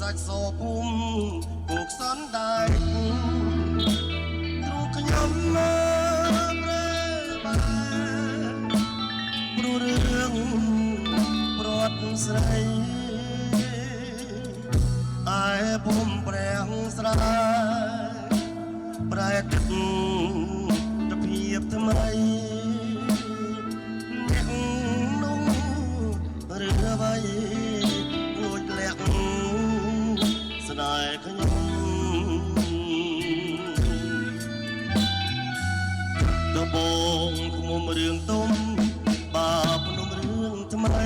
សាច់សោភូមិពុកសនដែរទ្រូខ្ញុំមើលប្រែបានព្រោះរឿងប្រត់ស្រីឯភូមិព្រះស្រាប្រែទឹកទៅភាពថ្មីអ្នកនោះរឿងអ្វីងូចលាក់ស្នេហ៍ខ្ញុំដបងឃ្មុំរឿងទុំបាភ្នំរឿងថ្មី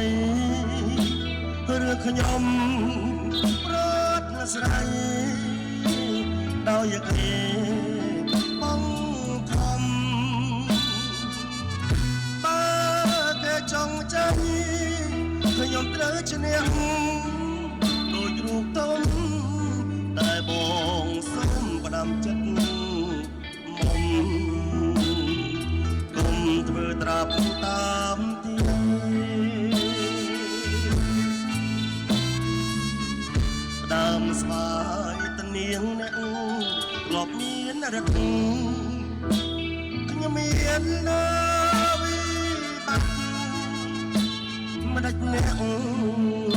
រឿងខ្ញុំប្រត់ស្រីដោយគេបងធំបើគេចង់ចាញ់ខ្ញុំត្រូវឈ្នះដោយរូបទុំតែបងសូមផ្ដាំចិត្តមុំគុំធ្វើត្រាប់តាមទីផ្ដាំស្វាយតនាងអ្នកធ្លាប់មានរត់ខ្ញុំមាននៅវិបត្តិមិនដាច់អ្នក